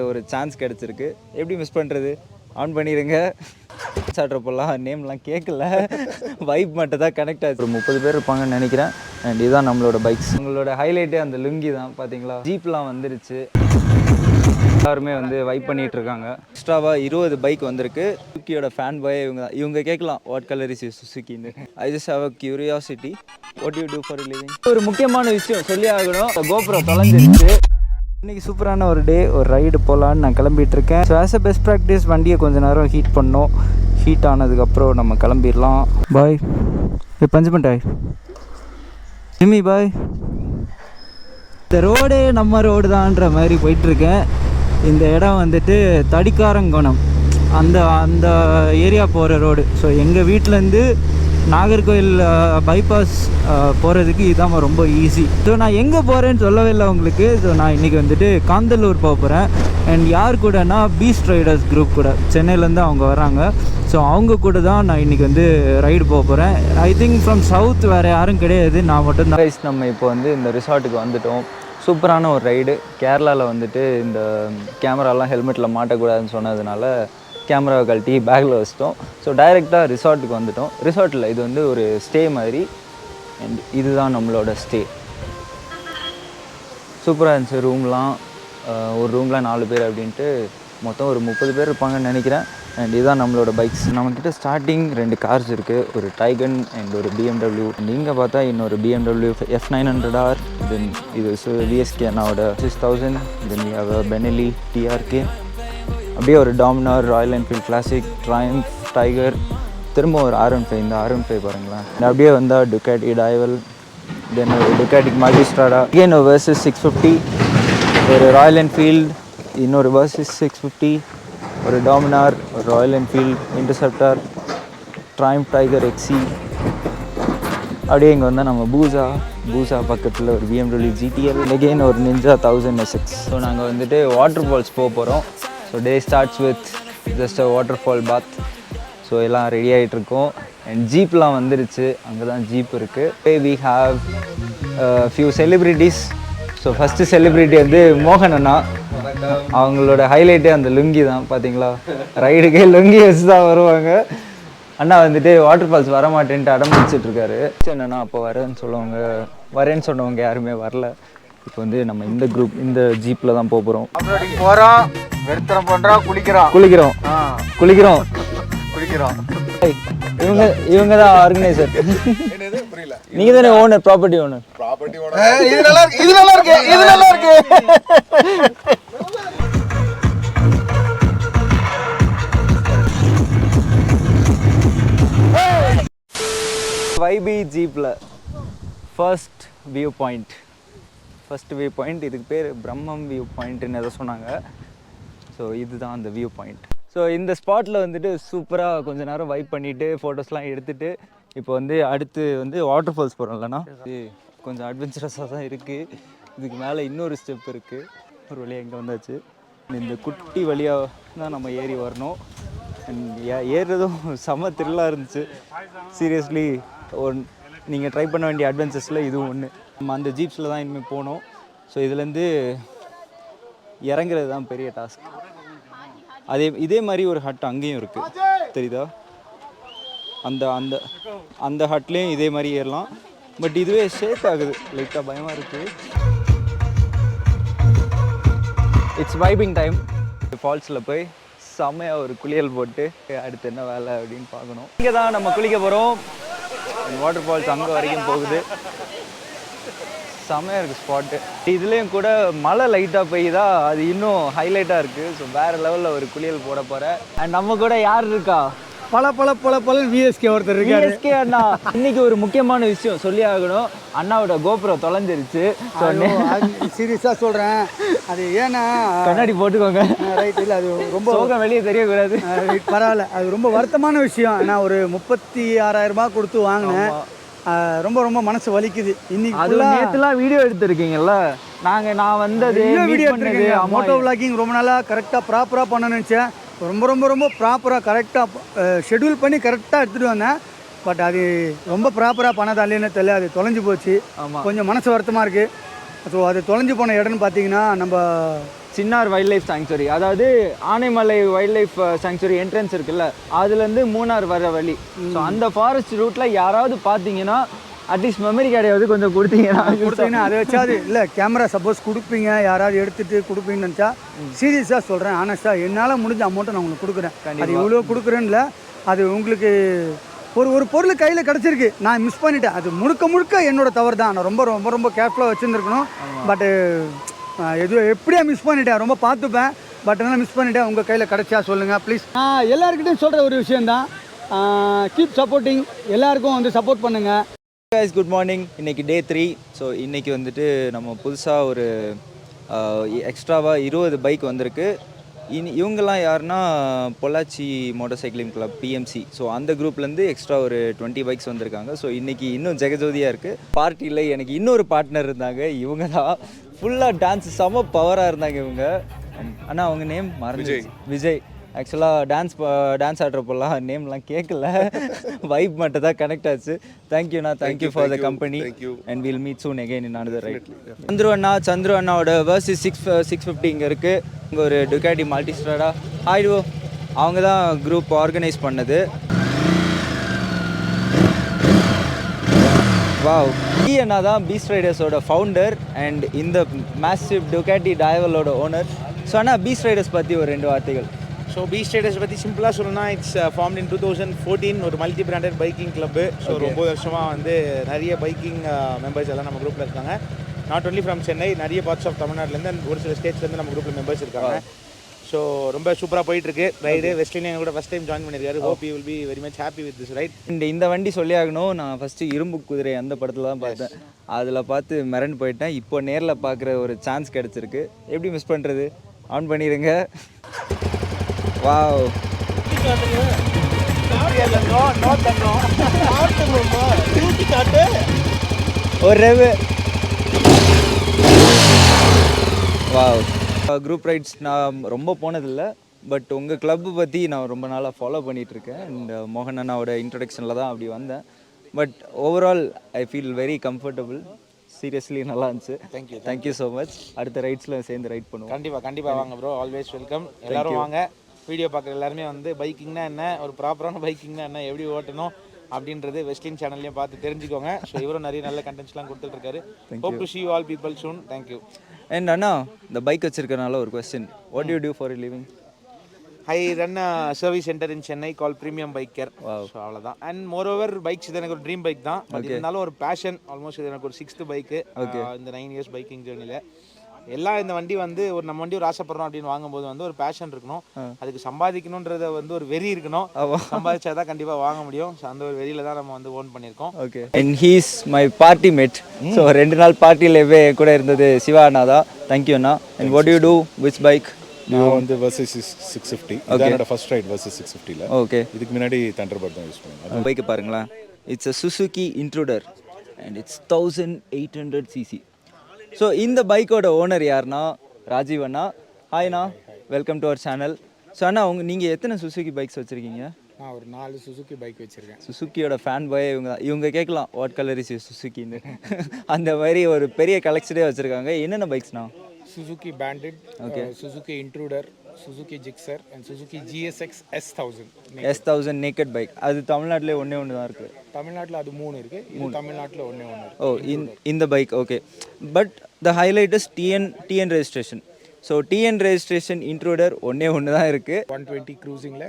ஒரு சான்ஸ் கிடச்சிருக்கு. எப்படி மிஸ் பண்ணுறது? ஆன் பண்ணிடுங்க. சாட்றப்பெல்லாம் நேம்லாம் கேட்கல, வைப் மட்டும் தான் கனெக்ட் ஆச்சு. ஒரு 30 பேர் இருப்பாங்கன்னு நினைக்கிறேன். அண்ட் இதுதான் நம்மளோட பைக்ஸ். உங்களோட ஹைலைட்டே அந்த லுங்கி தான். பார்த்தீங்களா, ஜீப்லாம் வந்துருச்சு. எல்லாருமே வந்து வைப் பண்ணிகிட்டு இருக்காங்க. எக்ஸ்ட்ராவாக 20 பைக் வந்திருக்கு. சுசுக்கியோட ஃபேன் பாய் இவங்க தான். இவங்க கேட்கலாம் வாட் கலர் இஸ் சுசுக்கின்னு. I just have a curiosity. What you do for living? ஒரு முக்கியமான விஷயம் சொல்லி ஆகணும். கோப்ரோ தொலைஞ்சிருச்சு. இன்றைக்கி சூப்பரான ஒரு டே. ஒரு ரைடு போகலான்னு நான் கிளம்பிட்டு இருக்கேன். So as a best practice வண்டியை கொஞ்சம் நேரம் ஹீட் பண்ணோம். ஹீட் ஆனதுக்கப்புறம் நம்ம கிளம்பிடலாம். பாய். பஞ்சுமண்டாய் ஜிம்மி பாய். இந்த ரோடே நம்ம ரோடு தான்ற மாதிரி போயிட்டுருக்கேன். இந்த இடம் வந்துட்டு தடிக்காரங்கோணம், அந்த அந்த ஏரியா போகிற ரோடு. ஸோ எங்கள் வீட்டிலேருந்து நாகர்கோவில் பைபாஸ் போகிறதுக்கு இதுதான் ரொம்ப ஈஸி. ஸோ நான் எங்கே போகிறேன்னு சொல்லவே இல்லை உங்களுக்கு. ஸோ நான் இன்றைக்கி வந்துட்டு காந்தல்லூர் போக போகிறேன். அண்ட் யார் கூடனா பீஸ்ட் ரைடர்ஸ் குரூப் கூட, சென்னையிலேருந்து அவங்க வராங்க. ஸோ அவங்க கூட தான் நான் இன்றைக்கி வந்து ரைடு போக போகிறேன். ஐ திங்க் ஃப்ரம் சவுத் வேறு யாரும் கிடையாது, நான் மட்டும்தான். கைஸ், நம்ம இப்போ வந்து இந்த ரிசார்ட்டுக்கு வந்துவிட்டோம். சூப்பரான ஒரு ரைடு. கேரளாவில் வந்துட்டு இந்த கேமராலாம் ஹெல்மெட்டில் மாட்டக்கூடாதுன்னு சொன்னதுனால கேமராவை கழட்டி பேக்கில் வச்சிட்டோம். ஸோ டைரெக்டாக ரிசார்ட்டுக்கு வந்துவிட்டோம். ரிசார்ட்டில் இது வந்து ஒரு ஸ்டே மாதிரி. அண்ட் இதுதான் நம்மளோட ஸ்டே. சூப்பராக இருந்துச்சு ரூம்லாம். ஒரு ரூமில் 4 பேர் அப்படின்ட்டு மொத்தம் ஒரு 30 பேர் இருப்பாங்கன்னு நினைக்கிறேன். அண்ட் இதுதான் நம்மளோட பைக்ஸ். நம்மக்கிட்ட ஸ்டார்டிங் 2 கார்ஸ் இருக்குது. ஒரு டைகன் அண்ட் ஒரு BMW. அண்ட் இங்கே பார்த்தா இன்னொரு BMW F900R. தென் இது VSK அண்ணாவோட 6000. Then we have Benelli TRK. அப்படியே ஒரு Dominar, Royal Enfield Classic, Triumph, Tiger, திரும்ப ஒரு R15. இந்த R15 பாருங்களேன். அப்படியே வந்தால் டுக்காட்டி டைவல், தென் ஒரு டுக்காட்டிக் மாஜிஸ்ட்ராடா, அகெயின் ஒரு வெர்சஸ் 650, ஒரு ராயல் என்ஃபீல்டு, இன்னொரு வெர்சஸ் 650, ஒரு டாமினார், ஒரு Royal Enfield interceptor, triumph tiger XC. அப்படியே இங்கே வந்தால் நம்ம பூசா பக்கத்தில் ஒரு BMW GTL, அகெயின் ஒரு நிஞ்சா 1000 SX. ஸோ நாங்கள் வந்துட்டு வாட்டர் ஃபால்ஸ் போக போகிறோம். So day starts with just a water fall path. So எல்லாம் ரெடி ஆகிட்ருக்கோம். அண்ட் ஜீப்லாம் வந்துருச்சு. அங்கே தான் ஜீப் இருக்குது. We have few celebrities. So first celebrity வந்து மோகன் அண்ணா. அவங்களோட ஹைலைட்டே அந்த லுங்கி தான். பார்த்தீங்களா, ரைடுக்கே லுங்கி வச்சு தான் வருவாங்க. அண்ணா வந்துட்டு வாட்டர் ஃபால்ஸ் வரமாட்டேன்ட்டு அடம் பிடிச்சிட்ருக்காரு. என்னன்னா அப்போ வரேன்னு சொன்னவங்க யாருமே வரல. இப்போ வந்து நம்ம இந்த குரூப், இந்த ஜீப்பில் தான் போகிறோம். வெறுத்தனம் பண்ணுறோம், குளிக்கிறோம். இவங்க தான் ஆர்கனைசர். நீங்க தானே ஓனர், ப்ராப்பர்ட்டி ஓனர். இது நல்லா இருக்கு. வைபி ஜீப்ல ஃபர்ஸ்ட் வியூ பாயிண்ட். இதுக்கு பேர் பிரம்மம் வியூ பாயிண்ட்னு எதை சொன்னாங்க. ஸோ இதுதான் அந்த வியூ பாயிண்ட். ஸோ இந்த ஸ்பாட்டில் வந்துட்டு சூப்பராக கொஞ்சம் நேரம் வைப் பண்ணிவிட்டு ஃபோட்டோஸ்லாம் எடுத்துகிட்டு இப்போ வந்து அடுத்து வந்து வாட்டர் ஃபால்ஸ் போகிறோம். இல்லைனா இது கொஞ்சம் அட்வென்ச்சரஸாக தான் இருக்குது. இதுக்கு மேலே இன்னொரு ஸ்டெப் இருக்குது. ஒரு வழியாக இங்கே வந்தாச்சு. இந்த குட்டி வழியாக தான் நம்ம ஏறி வரணும். ஏறுறதும் செம்ம த்ரில்லாக இருந்துச்சு. சீரியஸ்லி நீங்கள் ட்ரை பண்ண வேண்டிய அட்வென்ச்சர்ஸில் இதுவும் ஒன்று. நம்ம அந்த ஜீப்ஸில் தான் இனிமேல் போனோம். ஸோ இதுலேருந்து இறங்குறது தான் பெரிய டாஸ்க். இதே மாதிரி ஒரு ஹட் அங்கேயும் இருக்குது, தெரியுதா? அந்த அந்த அந்த ஹட்லேயும் இதே மாதிரி ஏறலாம். பட் இதுவே ஷேக் ஆகுது, லைட்டாக பயமாக இருக்குது. It's vibing time. ஃபால்ஸில் போய் செம்மையாக ஒரு குளியல் போட்டு அடுத்து என்ன வேலை அப்படின்னு பார்க்கணும். இங்கே தான் நம்ம குளிக்க போகிறோம். வாட்டர் ஃபால்ஸ் அங்கே வரைக்கும் போகுது. செம்மையாக இருக்குது ஸ்பாட்டு. இதுலேயும் கூட மழை லைட்டாக பெய்யுதா, அது இன்னும் ஹைலைட்டாக இருக்குது. ஸோ வேறு லெவலில் ஒரு குளியல் போட போகிறேன். அண்ட் நம்ம கூட யார் இருக்கா? பல விஎஸ்கே ஒருத்தர் இருக்காரு. விஎஸ்கே அண்ணா. இன்னைக்கு ஒரு முக்கியமான விஷயம் சொல்லி ஆகணும். அண்ணாவோட கோப்ரோ தொலைஞ்சிருச்சு. சீரியஸாக சொல்கிறேன். அது ஏன்னா கண்ணாடி போட்டுக்கோங்க. ரைட். இல்லை, அது ரொம்ப சோகம் வெளியே தெரியக்கூடாது. பரவாயில்ல, அது ரொம்ப வருத்தமான விஷயம். நான் ஒரு 36,000 ரூபாய் கொடுத்து வாங்கினேன். ரொம்ப ரொம்ப மனசு வலிக்குது. இன்னைக்கு அது நேற்றுலாம் வீடியோ எடுத்துருக்கீங்கல்ல. நான் வந்தது வீடியோ எடுத்துருக்கேன். மோட்டோ விளாகிங் ரொம்ப நாளாக கரெக்டாக ப்ராப்பராக பண்ணணும்னு நினச்சேன். ரொம்ப ரொம்ப ரொம்ப ப்ராப்பராக கரெக்டாக ஷெட்யூல் பண்ணி கரெக்டாக எடுத்துகிட்டு வந்தேன். பட் அது ரொம்ப ப்ராப்பராக பண்ணதா இல்லைன்னு தெரியல. அது தொலைஞ்சு போச்சு. கொஞ்சம் மனசு வருத்தமாக இருக்குது. ஸோ அது தொலைஞ்சு போன இடம்னு பார்த்தீங்கன்னா நம்ம சின்னார் வைல்ட் லைஃப் சாங்சுரி, அதாவது Anaimalai wild life sanctuary entrance இருக்குல்ல, அதுலேருந்து மூணார் வர வழி. ஸோ அந்த ஃபாரஸ்ட் ரூட்டில் யாராவது பார்த்தீங்கன்னா அட்லீஸ்ட் மெமரி கார்டையாவது கொஞ்சம் கொடுத்தீங்கன்னா அதை வச்சாது இல்லை கேமரா சப்போஸ் கொடுப்பீங்க, யாராவது எடுத்துகிட்டு கொடுப்பீங்கன்னு நினச்சா சீரியஸாக சொல்கிறேன், ஆனஸ்ட்டாக என்னால் முடிஞ்ச அமௌண்ட்டை நான் உங்களுக்கு கொடுக்குறேன். அது இவ்வளோ கொடுக்குறேன்னு இல்லை, அது உங்களுக்கு ஒரு பொருள் கையில் கிடச்சிருக்கு, நான் மிஸ் பண்ணிட்டேன், அது முழுக்க என்னோட தவறு தான். நான் ரொம்ப ரொம்ப ரொம்ப கேர்ஃபுல்லாக வச்சுருந்துருக்கணும். பட்டு எப்படியா மிஸ் பண்ணிட்டேன், ரொம்ப பார்த்துப்பேன், பட் என்னால் மிஸ் பண்ணிட்டேன். உங்கள் கையில் கிடச்சா சொல்லுங்கள் ப்ளீஸ். எல்லாருக்கிட்டையும் சொல்கிற ஒரு விஷயந்தான், கீப் சப்போர்ட்டிங், எல்லாருக்கும் வந்து சப்போர்ட் பண்ணுங்கள். guys, good morning. இன்றைக்கி டே 3. ஸோ இன்றைக்கி வந்துட்டு நம்ம புதுசாக ஒரு எக்ஸ்ட்ராவாக 20 பைக் வந்திருக்கு. இவங்கெல்லாம் யாருன்னா Pollachi motorcycling club PMC. So அந்த குரூப்லேருந்து எக்ஸ்ட்ரா ஒரு 20 பைக்ஸ் வந்திருக்காங்க. ஸோ இன்றைக்கி இன்னும் ஜெகஜோதியாக இருக்குது. பார்ட்டியில் எனக்கு இன்னொரு பார்ட்னர் இருந்தாங்க, இவங்க தான் ஃபுல்லாக டான்ஸ் செம பவராக இருந்தாங்க இவங்க. ஆனால் அவங்க நேம் மறந்துச்சு, விஜய். ஆக்சுவலாக டான்ஸ் ஆடுறப்போலாம் நேம்லாம் கேட்கல, வைப் மட்டும் தான் கனெக்ட் ஆச்சு. தேங்க்யூண்ணா, thank you for the company and will meet soon again in another right. Chandru அண்ணாவோட வர்சஸ் 650 இங்கே இருக்குது. இங்கே ஒரு டுகாட்டி மல்டிஸ்ட்ராடா ஆயிடுவோ, அவங்க தான் குரூப் ஆர்கனைஸ் பண்ணது. வாவ், அண்ணா தான் பீஸ்ட் ரைடர்ஸோட ஃபவுண்டர் அண்ட் இந்த மேசிவ் டுகாட்டி டைவலோட ஓனர். ஸோ ஆனால் பீஸ்ட் ரைடர்ஸ் பற்றி ஒரு 2 வார்த்தைகள். ஸோ பீஸ்ட் ரைடர்ஸ் பற்றி சிம்பிளாக சொல்லணும்னா, இட்ஸ் ஃபார்ம்ட் இன் 2014, ஒரு multi branded biking club. So ரொம்ப வருஷமாக வந்து நிறைய பைக்கிங் மெம்பர்ஸ் எல்லாம் நம்ம குரூப்பில் இருக்காங்க. நாட் ஒன்லி ஃப்ரம் சென்னை, நிறைய பார்ட்ஸ் ஆஃப் தமிழ்நாட்டிலேருந்து அண்ட் ஒரு சில ஸ்டேட்ஸ்லேருந்து நம்ம குரூப்பில் மெம்பர்ஸ் இருக்காங்க. ஸோ ரொம்ப சூப்பராக போயிட்டுருக்கு ரைடு. வெஸ்ட்லின் கூட ஃபஸ்ட் டைம் ஜாயின் பண்ணியிருக்காரு. Hope you will be very much happy with this right. இந்த வண்டி சொல்லி ஆகணும், நான் ஃபஸ்ட்டு இரும்பு குதிரை அந்த படத்தில் தான் பார்த்தேன், அதில் பார்த்து மிரண்டு போயிட்டேன். இப்போ நேரில் பார்க்குற ஒரு சான்ஸ் கிடச்சிருக்கு, எப்படி மிஸ் பண்ணுறது? ஆன் பண்ணிடுங்க. வாவ், ஒரு ரெவு. வாவ், குரூப் ரைட்ஸ் நான் ரொம்ப போனதில்லை, பட் உங்கள் கிளப்பு பற்றி நான் ரொம்ப நாளாக ஃபாலோ பண்ணிகிட்ருக்கேன். அண்ட் மோகன் அண்ணாவோட இன்ட்ரடக்ஷனில் தான் அப்படி வந்தேன். But overall I feel very comfortable. Seriously நல்லா இருந்துச்சு. Thank you so much. அடுத்த ரைட்ஸில் சேர்ந்து ரைட் பண்ணுவோம். கண்டிப்பாக வாங்க ப்ரோ, ஆல்வேஸ் வெல்கம். எல்லோரும் வாங்க. வீடியோ பார்க்குற எல்லாருமே வந்து பைக்கிங்னா என்ன, ஒரு ப்ராப்பரான பைக்கிங்னா என்ன, எப்படி ஓட்டணும் அப்படின்றது வெஸ்ட்லின் சேனல்லையும் பார்த்து தெரிஞ்சுக்கோங்க. ஸோ இவரும் நிறைய நல்ல கண்டென்ட்ஸ்லாம் கொடுத்துட்ருக்காரு. Hope to see you all people soon. Thank you. And அண்ணா, இந்த பைக் வச்சிருக்கனால ஒரு question, what you do for a living? I run a service center in Chennai called Premium Bike Care. So அவ்வளோதான். அண்ட் மோரோவர் பைக்ஸ் இது எனக்கு ஒரு dream bike தான், but இருந்தாலும் ஒரு பேஷன். ஆல்மோஸ்ட் இது எனக்கு ஒரு 6th பைக்கு இந்த 9 years பைக்கிங் ஜேர்னியில். எல்லாம் இந்த வண்டி வந்து ஒரு நம்ம வண்டி ஒரு ஆசைப்படுறோம் அப்படின்னு வாங்கும்போது வந்து ஒரு பேஷன் இருக்கணும், அதுக்கு சம்பாதிக்கணுன்றத வந்து ஒரு வெறி இருக்கணும். சம்பாதிச்சா தான் கண்டிப்பாக வாங்க முடியும். ஸோ அந்த ஒரு வெறியில தான் நம்ம வந்து ஓன் பண்ணியிருக்கோம். Okay, and he's my party mate. So 2 நாள் பார்ட்டியில் கூட இருந்தது சிவா அண்ணா தான். தேங்க்யூ அண்ணா. And what you do, which bike? நான் வந்து வர்சஸ் 650. இதான் என்னோட ஃபர்ஸ்ட் ரைட் வர்சஸ் 650ல. ஓகே, இதுக்கு முன்னாடி தண்டர்பர்ட் தான் யூஸ் பண்ணுவேன். பைக்கு பாருங்களேன், it's a Suzuki Intruder and it's 1800 cc. So இந்த பைக்கோட ஓனர் யாருன்னா ராஜீவ் அண்ணா. ஹாய்ண்ணா, welcome to our channel. So அண்ணா, நீங்கள் எத்தனை சுசுகி பைக்ஸ் வச்சுருக்கீங்க? நான் ஒரு 4 சுசுகி பைக் வச்சுருக்கேன். சுசுக்கியோட ஃபேன் பாய் இவங்க தான். இவங்க கேட்கலாம் வாட் கலர் இஸ் சுசுக்கின்னு, அந்த மாதிரி ஒரு பெரிய கலெக்ஷனே வச்சுருக்காங்க. என்னென்ன பைக்ஸ்ண்ணா? Suzuki Bandit, Suzuki Intruder, Suzuki Gixxer and Suzuki GSX S1000 naked bike. அது தமிழ்நாட்டிலே ஒன்றே தான் இருக்குது. தமிழ்நாட்டில் அது 3 இருக்குது, இது தமிழ்நாட்டில் ஒன்றே இருக்குது. ஓ, இந்த bike okay. But the highlight is TN registration. So TN registration Intruder ஒன்றே தான் இருக்குது. 120 க்ரூசிங்கில்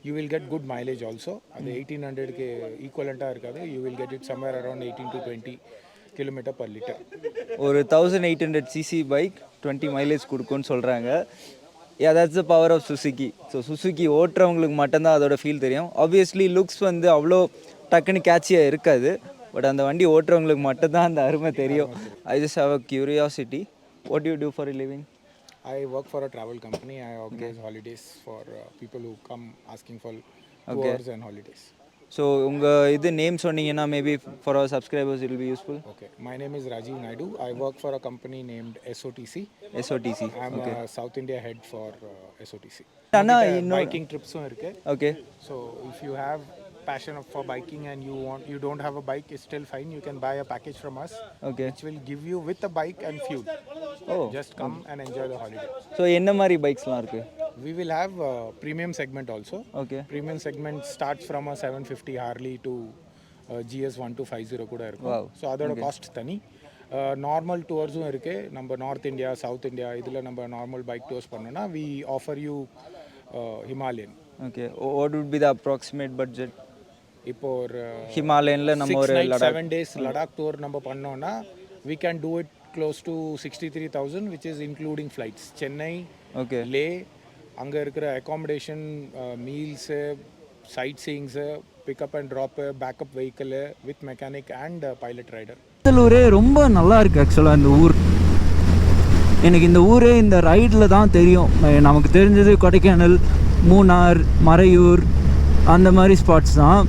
you will get good mileage also. அது 1800க்கு ஈக்குவலண்ட்டாக இருக்காது. You will get it somewhere around 18 to 20 kilometre per litre. ஒரு 1800 cc பைக் 20 மைலேஜ் கொடுக்கும்னு சொல்கிறாங்க. That's the power of Suzuki. So Suzuki ஓட்டுறவங்களுக்கு மட்டும்தான் அதோட ஃபீல் தெரியும். ஆப்வியஸ்லி லுக்ஸ் வந்து அவ்வளோ டக்குன்னு கேட்சியாக இருக்காது, பட் அந்த வண்டி ஓட்டுறவங்களுக்கு மட்டும்தான் அந்த அருமை தெரியும். I just have a curiosity, what you do for a living? I work for a travel company. I organize holidays for people who come asking for tours and holidays. So உங்கள் இது name சொன்னீங்கன்னா maybe for our subscribers it will be useful. Okay, my name is Rajiv Naidu. I work for a company named SOTC. I'm a South India head for SOTC. அண்ணா, இன்னும் biking ட்ரிப்ஸும் இருக்குது. Okay. So if you have passion for biking and you don't have a bike, it's still fine. You can buy a package from us, okay which will give you with a bike and fuel. Oh Just come and enjoy the holiday. So என்ன மாதிரி பைக்ஸ்லாம் இருக்குது? We will have a premium segment also. Okay Premium segment starts from a 750 Harley to GS 1250 கூட இருக்கும். Wow. So அதோட cost தனி. Normal டூர்ஸும் இருக்குது. நம்ம north India, south India இதில் நம்ம நார்மல் பைக் டூர்ஸ் பண்ணோன்னா we offer you Himalayan. Okay what would be the approximate budget? இப்போ ஒரு ஹிமாலயனில் நம்ம 6 ஒரு nights 7 days லடாக் டூர் நம்ம பண்ணோன்னா we can do it close to 63,000 which is including flights. Chennai, okay Leh, அங்கே இருக்கிற accommodation, meals, sight seeings, pickup and drop, backup vehicle with mechanic and pilot rider. கடலூரே ரொம்ப நல்லா இருக்குது ஆக்சுவலாக இந்த ஊர். எனக்கு இந்த ஊரே இந்த ரைடில் தான் தெரியும். நமக்கு தெரிஞ்சது கொடைக்கானல், மூணார், மறையூர் அந்த மாதிரி ஸ்பாட்ஸ் தான்.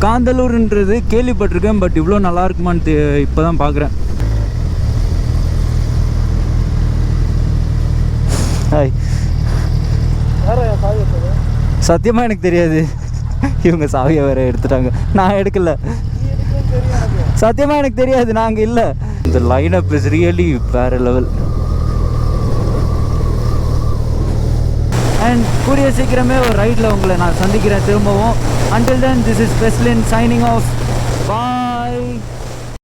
காந்தலூர்ன்றது கேள்விப்பட்டிருக்கேன், பட் இவ்வளோ நல்லா இருக்குமான்னு இப்போ தான் பார்க்குறேன். ஹாய், சத்தியமாக எனக்கு தெரியாது. இவங்க சாவியை வேறு எடுத்துட்டாங்க, நான் எடுக்கல. சத்தியமாக எனக்கு தெரியாது, நாங்கள் இல்லை. இந்த லைனப் இஸ் ரியலி வேறு லெவல். அண்ட் கூடிய சீக்கிரமே ஒரு ரைடில் உங்களை நான் சந்திக்கிறேன் திரும்பவும். Until then, this is Veslin signing off. Bye.